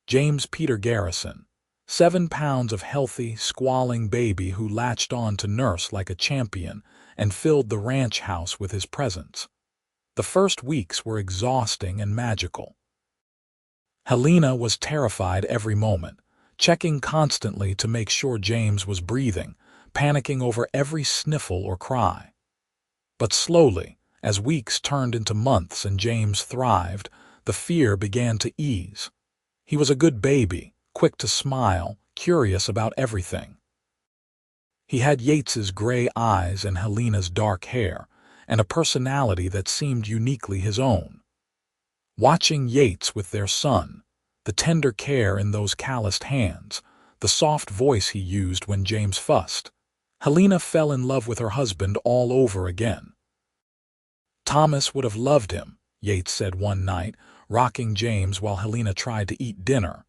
James Peter Garrison, 7 pounds of healthy, squalling baby who latched on to nurse like a champion and filled the ranch house with his presence. The first weeks were exhausting and magical. Helena was terrified every moment, checking constantly to make sure James was breathing, panicking over every sniffle or cry. But slowly, as weeks turned into months and James thrived, the fear began to ease. He was a good baby, quick to smile, curious about everything. He had Yates's gray eyes and Helena's dark hair, and a personality that seemed uniquely his own. Watching Yates with their son, the tender care in those calloused hands, the soft voice he used when James fussed, Helena fell in love with her husband all over again. "Thomas would have loved him," Yates said one night, rocking James while Helena tried to eat dinner.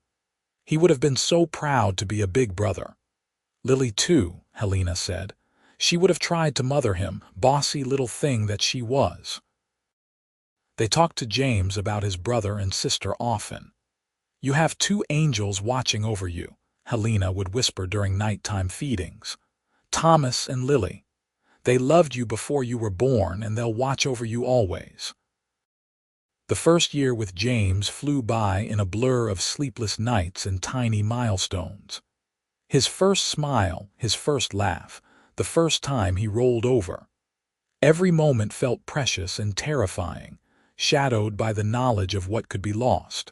"He would have been so proud to be a big brother." "Lily too," Helena said. "She would have tried to mother him, bossy little thing that she was." They talked to James about his brother and sister often. "You have 2 angels watching over you," Helena would whisper during nighttime feedings. "Thomas and Lily. They loved you before you were born, and they'll watch over you always." The first year with James flew by in a blur of sleepless nights and tiny milestones. His first smile, his first laugh, the first time he rolled over. Every moment felt precious and terrifying, shadowed by the knowledge of what could be lost.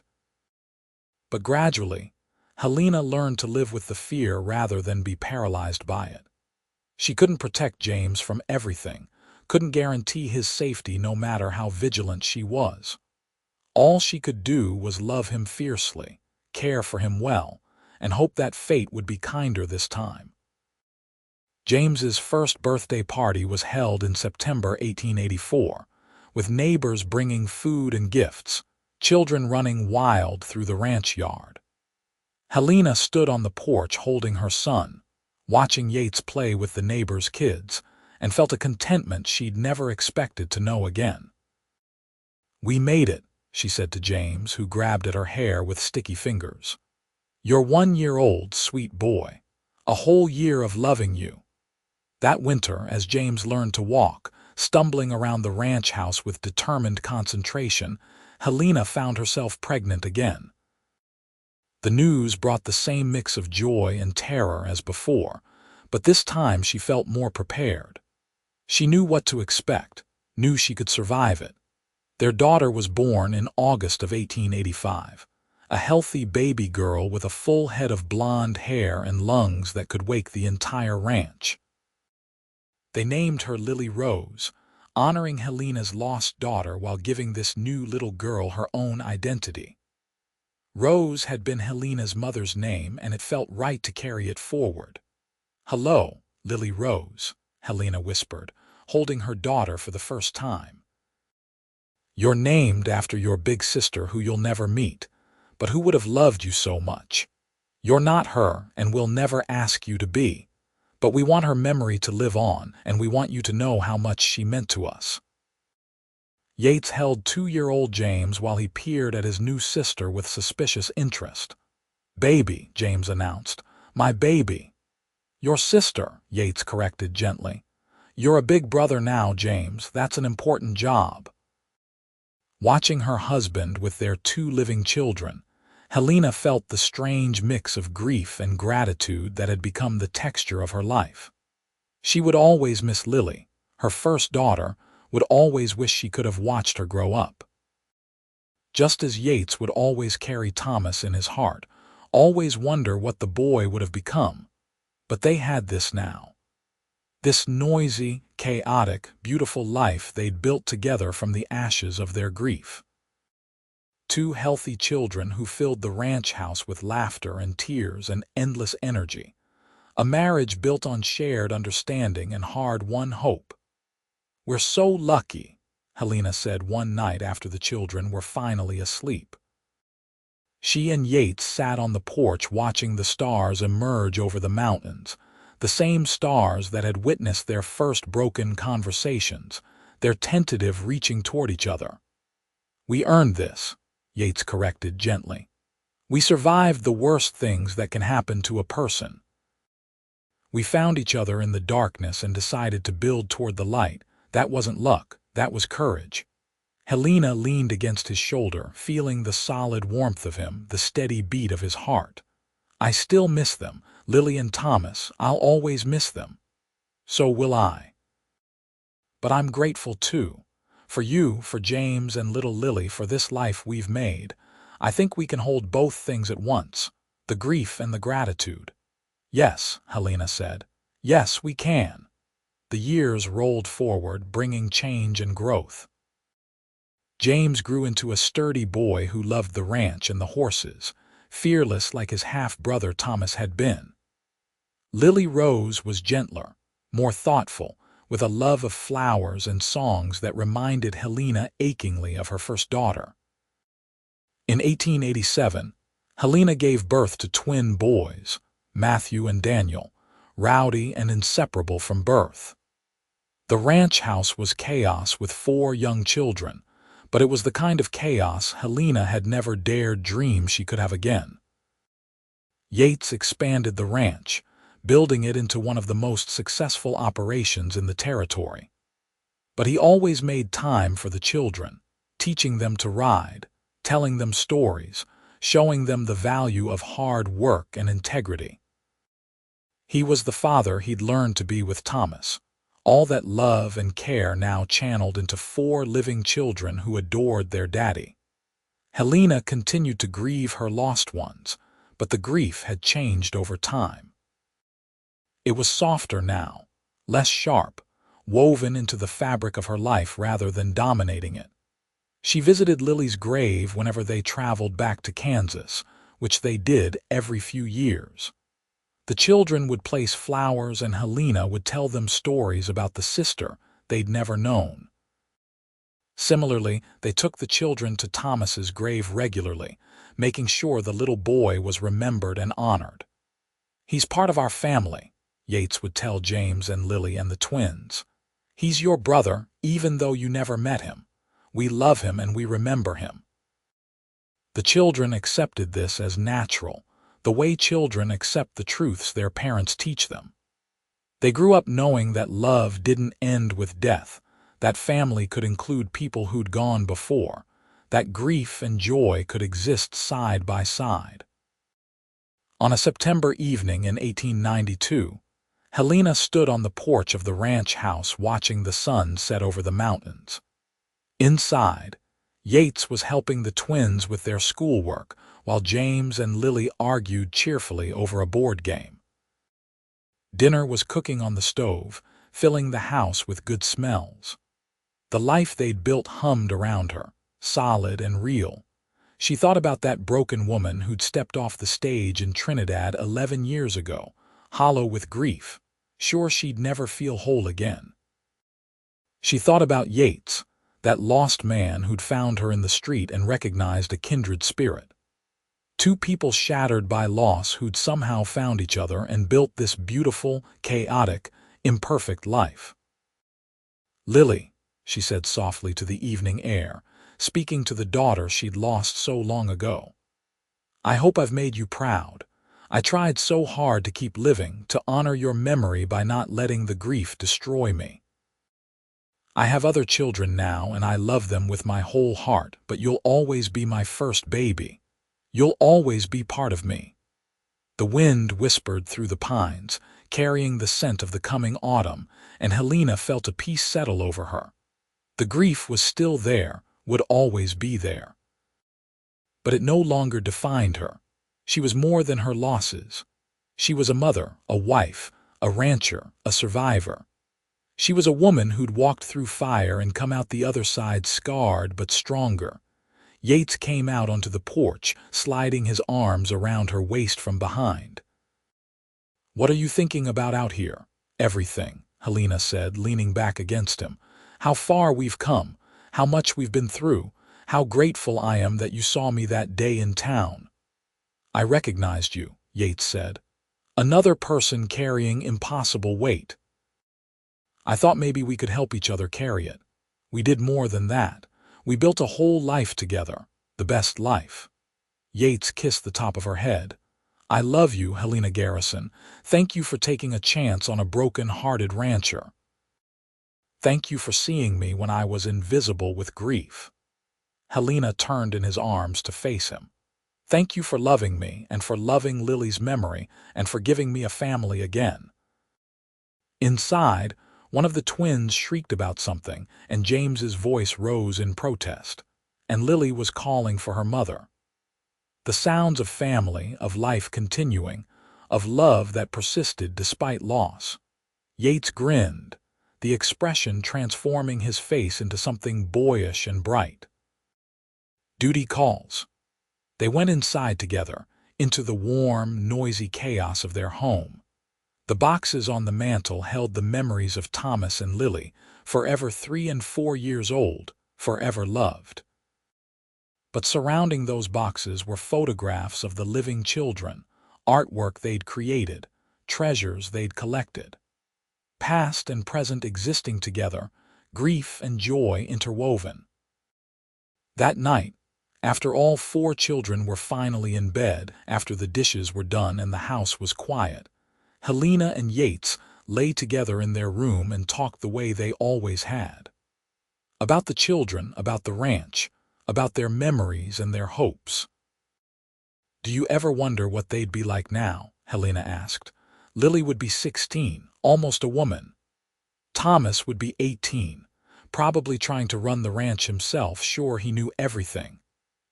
But gradually, Helena learned to live with the fear rather than be paralyzed by it. She couldn't protect James from everything, couldn't guarantee his safety no matter how vigilant she was. All she could do was love him fiercely, care for him well, and hope that fate would be kinder this time. James's first birthday party was held in September 1884, with neighbors bringing food and gifts, children running wild through the ranch yard. Helena stood on the porch holding her son, watching Yates play with the neighbors' kids, and felt a contentment she'd never expected to know again. "We made it," she said to James, who grabbed at her hair with sticky fingers. "You're 1 year old, sweet boy. A whole year of loving you." That winter, as James learned to walk, stumbling around the ranch house with determined concentration, Helena found herself pregnant again. The news brought the same mix of joy and terror as before, but this time she felt more prepared. She knew what to expect, knew she could survive it. Their daughter was born in August of 1885, a healthy baby girl with a full head of blonde hair and lungs that could wake the entire ranch. They named her Lily Rose, honoring Helena's lost daughter while giving this new little girl her own identity. Rose had been Helena's mother's name, and it felt right to carry it forward. "Hello, Lily Rose," Helena whispered, holding her daughter for the first time. "You're named after your big sister who you'll never meet, but who would have loved you so much. You're not her, and we'll never ask you to be. But we want her memory to live on, and we want you to know how much she meant to us." Yates held 2-year-old James while he peered at his new sister with suspicious interest. "Baby," James announced. "My baby." "Your sister," Yates corrected gently. "You're a big brother now, James. That's an important job." Watching her husband with their 2 living children, Helena felt the strange mix of grief and gratitude that had become the texture of her life. She would always miss Lily, her first daughter, would always wish she could have watched her grow up. Just as Yates would always carry Thomas in his heart, always wonder what the boy would have become. But they had this now. This noisy, chaotic, beautiful life they'd built together from the ashes of their grief. 2 healthy children who filled the ranch house with laughter and tears and endless energy. A marriage built on shared understanding and hard-won hope. "We're so lucky," Helena said one night after the children were finally asleep. She and Yates sat on the porch watching the stars emerge over the mountains, the same stars that had witnessed their first broken conversations, their tentative reaching toward each other. "We earned this," Yates corrected gently. "We survived the worst things that can happen to a person. We found each other in the darkness and decided to build toward the light. That wasn't luck, that was courage." Helena leaned against his shoulder, feeling the solid warmth of him, the steady beat of his heart. "I still miss them, Lily and Thomas. I'll always miss them." "So will I. But I'm grateful too. For you, for James and little Lily, for this life we've made. I think we can hold both things at once, the grief and the gratitude." "Yes," Helena said. "Yes, we can." The years rolled forward, bringing change and growth. James grew into a sturdy boy who loved the ranch and the horses, fearless like his half-brother Thomas had been. Lily Rose was gentler, more thoughtful, with a love of flowers and songs that reminded Helena achingly of her first daughter. In 1887, Helena gave birth to twin boys, Matthew and Daniel, rowdy and inseparable from birth. The ranch house was chaos with 4 young children, but it was the kind of chaos Helena had never dared dream she could have again. Yates expanded the ranch, building it into one of the most successful operations in the territory. But he always made time for the children, teaching them to ride, telling them stories, showing them the value of hard work and integrity. He was the father he'd learned to be with Thomas, all that love and care now channeled into 4 living children who adored their daddy. Helena continued to grieve her lost ones, but the grief had changed over time. It was softer now, less sharp, woven into the fabric of her life rather than dominating it. She visited Lily's grave whenever they traveled back to Kansas, which they did every few years. The children would place flowers and Helena would tell them stories about the sister they'd never known. Similarly, they took the children to Thomas's grave regularly, making sure the little boy was remembered and honored. "He's part of our family," Yates would tell James and Lily and the twins. "He's your brother, even though you never met him. We love him and we remember him." The children accepted this as natural, the way children accept the truths their parents teach them. They grew up knowing that love didn't end with death, that family could include people who'd gone before, that grief and joy could exist side by side. On a September evening in 1892, Helena stood on the porch of the ranch house watching the sun set over the mountains. Inside, Yates was helping the twins with their schoolwork while James and Lily argued cheerfully over a board game. Dinner was cooking on the stove, filling the house with good smells. The life they'd built hummed around her, solid and real. She thought about that broken woman who'd stepped off the stage in Trinidad 11 years ago, hollow with grief, sure she'd never feel whole again. She thought about Yates, that lost man who'd found her in the street and recognized a kindred spirit. Two people shattered by loss who'd somehow found each other and built this beautiful, chaotic, imperfect life. "Lily," she said softly to the evening air, speaking to the daughter she'd lost so long ago. "I hope I've made you proud. I tried so hard to keep living, to honor your memory by not letting the grief destroy me. I have other children now and I love them with my whole heart, but you'll always be my first baby. You'll always be part of me." The wind whispered through the pines, carrying the scent of the coming autumn, and Helena felt a peace settle over her. The grief was still there, would always be there. But it no longer defined her. She was more than her losses. She was a mother, a wife, a rancher, a survivor. She was a woman who'd walked through fire and come out the other side scarred but stronger. Yates came out onto the porch, sliding his arms around her waist from behind. "What are you thinking about out here?" "Everything," Helena said, leaning back against him. "How far we've come, how much we've been through, how grateful I am that you saw me that day in town." "I recognized you," Yates said. "Another person carrying impossible weight. I thought maybe we could help each other carry it. We did more than that. We built a whole life together, the best life." Yates kissed the top of her head. "I love you, Helena Garrison. Thank you for taking a chance on a broken-hearted rancher. Thank you for seeing me when I was invisible with grief." Helena turned in his arms to face him. "Thank you for loving me and for loving Lily's memory and for giving me a family again." Inside, one of the twins shrieked about something, and James's voice rose in protest, and Lily was calling for her mother. The sounds of family, of life continuing, of love that persisted despite loss. Yates grinned, the expression transforming his face into something boyish and bright. "Duty calls." They went inside together, into the warm, noisy chaos of their home. The boxes on the mantel held the memories of Thomas and Lily, forever 3 and 4 years old, forever loved. But surrounding those boxes were photographs of the living children, artwork they'd created, treasures they'd collected. Past and present existing together, grief and joy interwoven. That night, after all 4 children were finally in bed, after the dishes were done and the house was quiet, Helena and Yates lay together in their room and talked the way they always had. About the children, about the ranch, about their memories and their hopes. "Do you ever wonder what they'd be like now?" Helena asked. "Lily would be 16, almost a woman. Thomas would be 18, probably trying to run the ranch himself, sure he knew everything."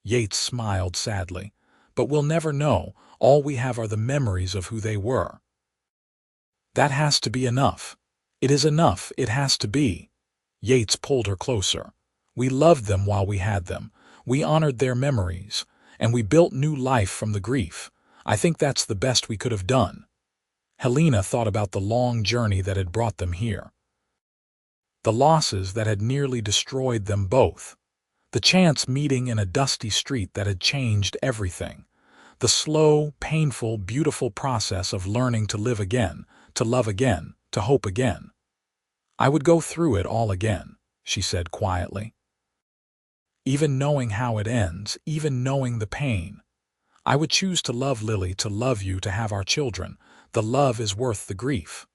Yates smiled sadly. "But we'll never know. All we have are the memories of who they were." "That has to be enough. It is enough, it has to be." Yates pulled her closer. "We loved them while we had them. We honored their memories. And we built new life from the grief. I think that's the best we could have done." Helena thought about the long journey that had brought them here. the losses that had nearly destroyed them both, the chance meeting in a dusty street that had changed everything, the slow, painful, beautiful process of learning to live again, to love again, to hope again. I would go through it all again, she said quietly. Even knowing how it ends, even knowing the pain. I would choose to love Lily, to love you, to have our children. The love is worth the grief.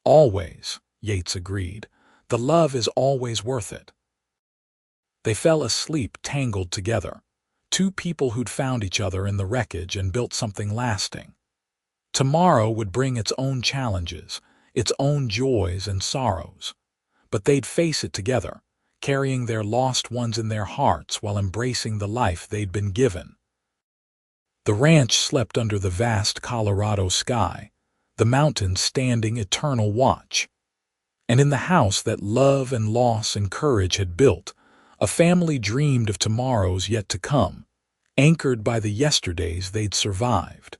Always, Yates agreed. The love is always worth it. They fell asleep tangled together, two people who'd found each other in the wreckage and built something lasting. Tomorrow would bring its own challenges, its own joys and sorrows, but they'd face it together, carrying their lost ones in their hearts while embracing the life they'd been given. The ranch slept under the vast Colorado sky, the mountains standing eternal watch. And in the house that love and loss and courage had built, a family dreamed of tomorrows yet to come, anchored by the yesterdays they'd survived.